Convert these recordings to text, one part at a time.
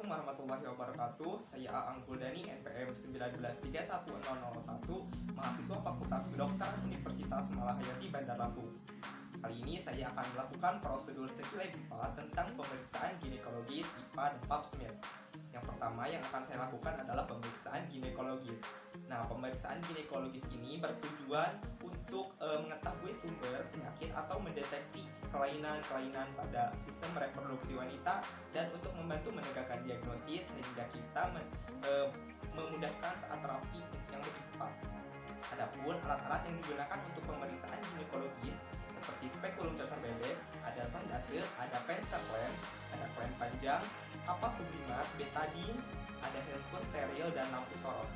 Assalamualaikum warahmatullahi wabarakatuh. Saya Aang Kuldani, NPM 1931001, mahasiswa Fakultas Kedokteran Universitas Malahayati Bandar Lampung. Kali ini saya akan melakukan prosedur sekilai IPA tentang pemeriksaan ginekologis IPA dan Pap smear. Yang pertama yang akan saya lakukan adalah pemeriksaan ginekologis. Nah, pemeriksaan ginekologis ini bertujuan untuk mengetahui sumber penyakit atau mendeteksi kelainan-kelainan pada sistem reproduksi wanita dan untuk membantu menegakkan diagnosis sehingga kita memudahkan saat terapi yang lebih tepat. Adapun alat-alat yang digunakan untuk pemeriksaan ginekologis seperti spekulum cocor bebek, ada sondase, ada penster clamp, ada clamp panjang, kapas sublimat, betadine, ada handphone steril, dan lampu sorot.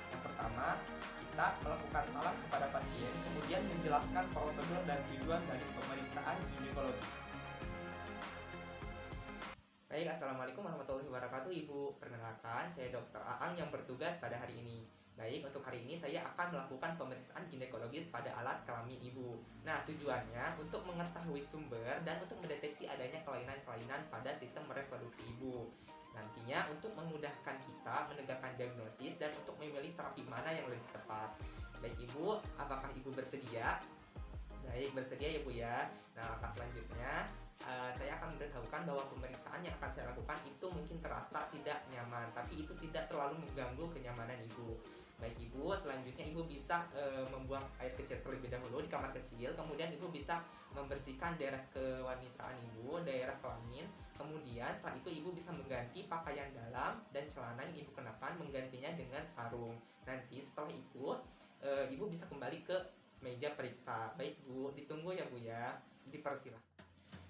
Yang pertama, kita melakukan salam kepada pasien, kemudian menjelaskan prosedur dan tujuan dari pemeriksaan ginekologis. Baik, Assalamualaikum warahmatullahi wabarakatuh Ibu. Perkenalkan, saya Dr. Aang yang bertugas pada hari ini. Baik, untuk hari ini saya akan melakukan pemeriksaan ginekologis pada alat kelamin Ibu. Nah, tujuannya untuk mengetahui sumber dan untuk mendeteksi adanya kelainan-kelainan pada sistem reproduksi Ibu. Nantinya untuk memudahkan kita menegakkan diagnosis dan untuk memilih terapi mana yang lebih tepat. Baik Ibu, apakah Ibu bersedia? Baik, bersedia ya Bu ya. Nah, langkah selanjutnya saya akan memberitahukan bahwa pemeriksaan yang akan saya lakukan itu mungkin terasa tidak nyaman, tapi itu tidak terlalu mengganggu kenyamanan Ibu. Baik Ibu, selanjutnya Ibu bisa membuang air kecil terlebih dahulu di kamar kecil, kemudian Ibu bisa membersihkan daerah kewanitaan Ibu, daerah kelamin. Kemudian setelah itu Ibu bisa mengganti pakaian dalam dan celana yang Ibu kenakan, menggantinya dengan sarung. Nanti setelah itu Ibu bisa kembali ke meja periksa. Baik Bu, ditunggu ya Bu ya, dipersilahkan.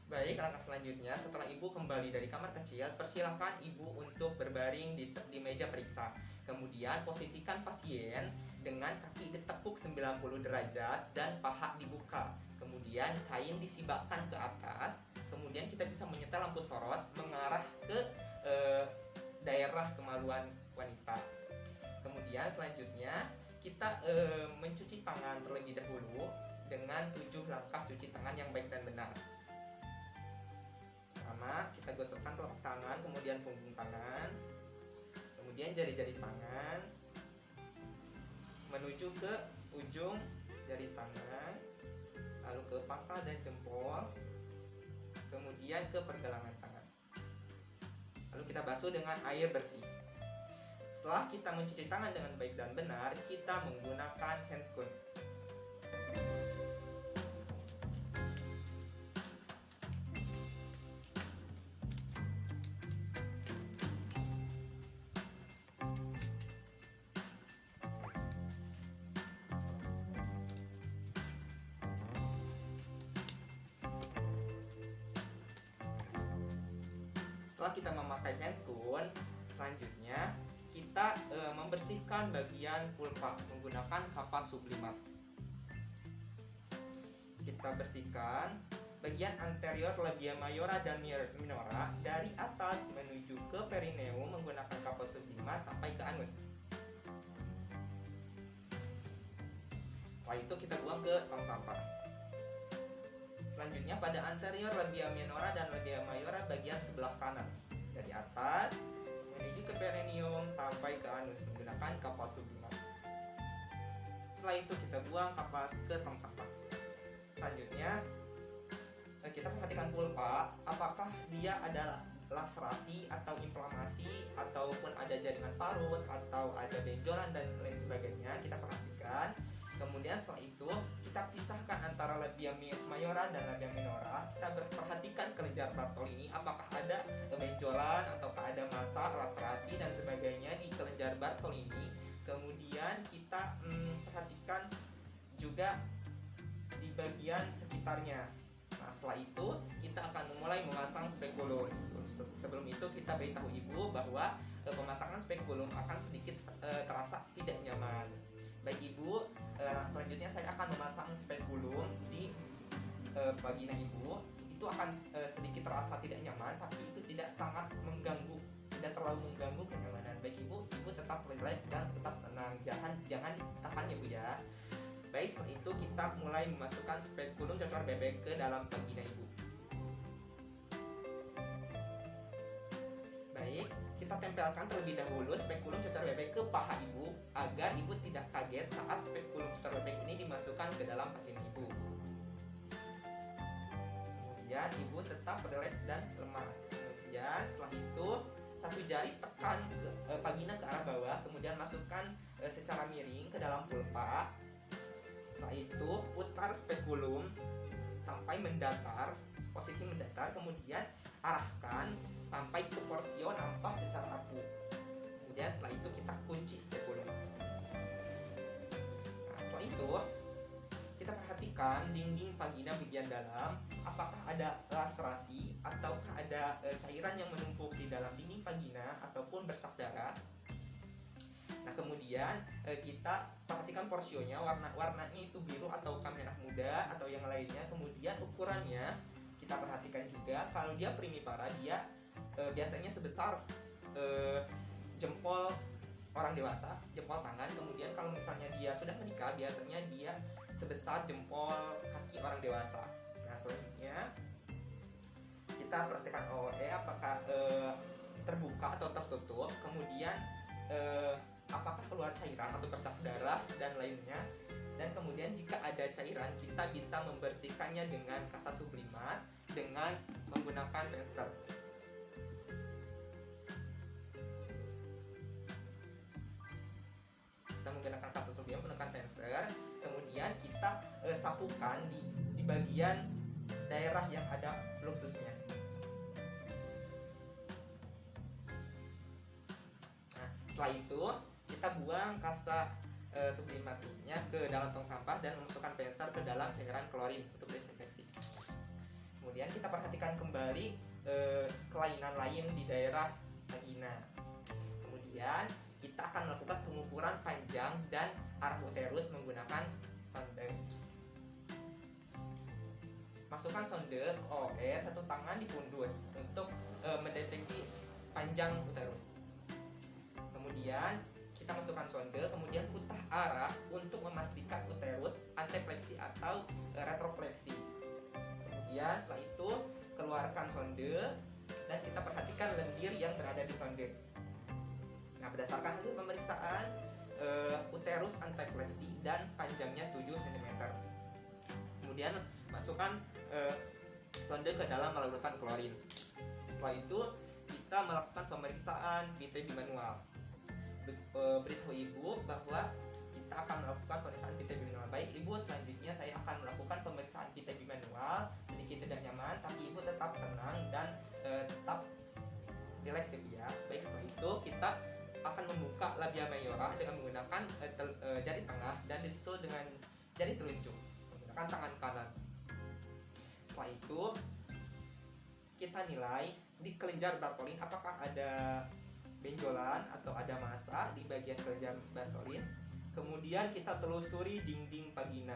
Baik, langkah selanjutnya setelah Ibu kembali dari kamar kecil, persilahkan Ibu untuk berbaring di meja periksa. Kemudian posisikan pasien dengan kaki ditekuk 90 derajat dan paha dibuka. Kemudian kain disibakkan ke atas. Kemudian kita bisa menyetel lampu sorot mengarah ke daerah kemaluan wanita. Kemudian selanjutnya kita mencuci tangan terlebih dahulu dengan 7 langkah cuci tangan yang baik dan benar. Pertama, kita gosokkan telapak tangan, kemudian punggung tangan, kemudian jari-jari tangan menuju ke ujung jari tangan, lalu ke pangkal dan jempol, kemudian ke pergelangan tangan. Lalu kita basuh dengan air bersih. Setelah kita mencuci tangan dengan baik dan benar, kita menggunakan handscoon. Setelah kita memakai handscoon, selanjutnya kita membersihkan bagian vulva menggunakan kapas sublimat. Kita bersihkan bagian anterior labia mayora dan minora dari atas menuju ke perineum menggunakan kapas sublimat sampai ke anus. Setelah itu kita buang ke tong sampah. Selanjutnya pada anterior labia minora dan labia mayora bagian sebelah kanan, dari atas menuju ke perineum sampai ke anus menggunakan kapas sublimat. Setelah itu kita buang kapas ke tong sampah. Selanjutnya kita perhatikan vulva, apakah dia ada laserasi atau inflamasi ataupun ada jaringan parut atau ada benjolan dan lain sebagainya. Kita perhatikan. Kemudian setelah itu kita pisahkan antara labia mayora dan labia minora. Kita perhatikan kelenjar Bartolini, apakah ada benjolan ataukah ada massa, laserasi dan sebagainya di kelenjar Bartolini. Kemudian kita perhatikan juga di bagian sekitarnya. Nah, setelah itu kita akan memulai memasang spekulum. Sebelum itu kita beritahu Ibu bahwa pemasangan spekulum akan sedikit terasa tidak nyaman. Baik Ibu, selanjutnya saya akan memasang spekulum di vagina Ibu. Itu akan sedikit terasa tidak nyaman, tapi itu tidak sangat mengganggu, tidak terlalu mengganggu kenyamanan. Baik Ibu tetap relax dan tetap tenang, jangan ditahan ya Bu ya. Baik, setelah itu kita mulai memasukkan spekulum cocor bebek ke dalam vagina Ibu. Baik, tempelkan terlebih dahulu spekulum cucur bebek ke paha ibu agar ibu tidak kaget saat spekulum cucur bebek ini dimasukkan ke dalam vagina ibu. Kemudian ibu tetap relax dan lemas. Kemudian setelah itu satu jari tekan vagina ke arah bawah, kemudian masukkan secara miring ke dalam vulva. Setelah itu putar spekulum sampai mendatar, posisi mendatar, kemudian arahkan sampai ke porsio nampak secara abu. Kemudian setelah itu kita kunci spekulum. Nah, setelah itu kita perhatikan dinding vagina bagian dalam, apakah ada laserasi ataukah ada cairan yang menumpuk di dalam dinding vagina ataupun bercak darah. Nah, kemudian kita perhatikan porsionya, warnanya itu biru atau merah muda atau yang lainnya. Kemudian ukurannya kita perhatikan juga, kalau dia primipara dia biasanya sebesar jempol orang dewasa, jempol tangan. Kemudian kalau misalnya dia sudah menikah, biasanya dia sebesar jempol kaki orang dewasa. Nah, selanjutnya kita perhatikan OE apakah terbuka atau tertutup. Kemudian apakah keluar cairan atau bercak darah dan lainnya. Dan kemudian jika ada cairan, kita bisa membersihkannya dengan kasa sublimat dengan menggunakan penster. Kita menggunakan kasa sublimat menggunakan penster. Kemudian kita sapukan di bagian daerah yang ada fluxusnya. Nah, setelah itu kita buang kasa sublimatnya ke dalam tong sampah dan memasukkan penster ke dalam cairan klorin untuk desinfeksi. Kemudian kita perhatikan kembali kelainan lain di daerah vagina. Kemudian kita akan melakukan pengukuran panjang dan arah uterus menggunakan sonde. Masukkan sonde ke OE satu tangan di pundus untuk mendeteksi panjang uterus. Kemudian kita masukkan sonde, kemudian putar arah untuk memastikan uterus antefleksi atau retropleksi. Kemudian setelah itu keluarkan sonde dan kita perhatikan lendir yang berada di sonde. Nah, berdasarkan hasil pemeriksaan uterus antefleksi dan panjangnya 7 cm. Kemudian masukkan sonde ke dalam larutan klorin. Setelah itu kita melakukan pemeriksaan BTB manual. Beritahu ibu bahwa kita akan melakukan pemeriksaan BTB manual. Baik ibu, selanjutnya saya akan melakukan pemeriksaan BTB manual. Sedikit tidak nyaman, tapi ibu tetap tenang dan tetap rileks ya. Baik, setelah itu kita akan membuka labia mayora dengan menggunakan jari tengah dan disusul dengan jari telunjuk menggunakan tangan kanan. Setelah itu kita nilai di kelenjar Bartholin apakah ada benjolan atau ada massa di bagian kelenjar Bartholin. Kemudian kita telusuri dinding vagina.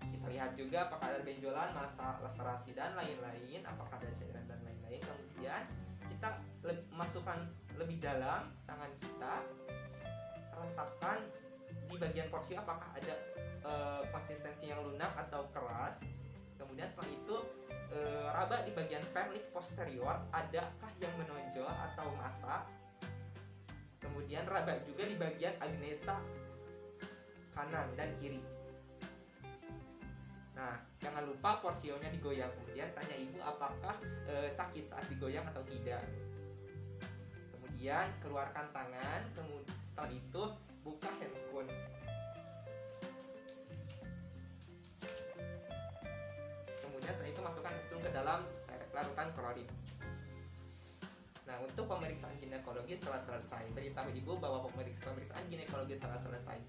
Kita lihat juga apakah ada benjolan, massa, laserasi dan lain-lain, apakah ada cairan dan lain-lain. Kemudian kita masukkan lebih dalam tangan kita, rasakan di bagian porsio apakah ada konsistensi yang lunak atau keras. Kemudian setelah itu raba di bagian perlik posterior adakah yang menonjol atau massa. Kemudian raba juga di bagian agnesa kanan dan kiri. Nah, jangan lupa porsionya digoyang. Kemudian tanya ibu apakah sakit saat digoyang atau tidak. Kemudian keluarkan tangan. Kemudian setelah itu buka handscoon. Kemudian setelah itu masukkan handscoon ke dalam larutan klorin. Nah, untuk pemeriksaan ginekologi telah selesai. Beritahu ibu bahwa pemeriksaan ginekologi telah selesai.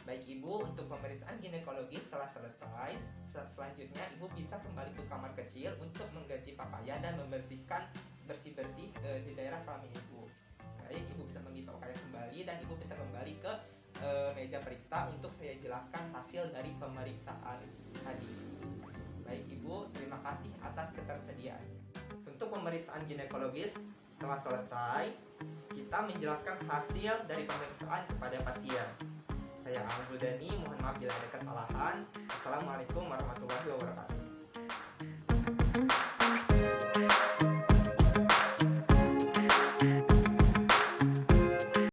Baik ibu, untuk pemeriksaan ginekologi telah selesai. Selanjutnya ibu bisa kembali ke kamar kecil untuk mengganti pakaian dan membersihkan bersih-bersih di daerah kelamin ibu. Baik, ibu bisa mengganti pakaian kembali dan ibu bisa kembali ke meja periksa untuk saya jelaskan hasil dari pemeriksaan tadi. Baik ibu, terima kasih atas ketersediaannya. Untuk pemeriksaan ginekologis telah selesai. Kita menjelaskan hasil dari pemeriksaan kepada pasien. Saya Abdul Dani, mohon maaf bila ada kesalahan. Assalamualaikum warahmatullahi wabarakatuh.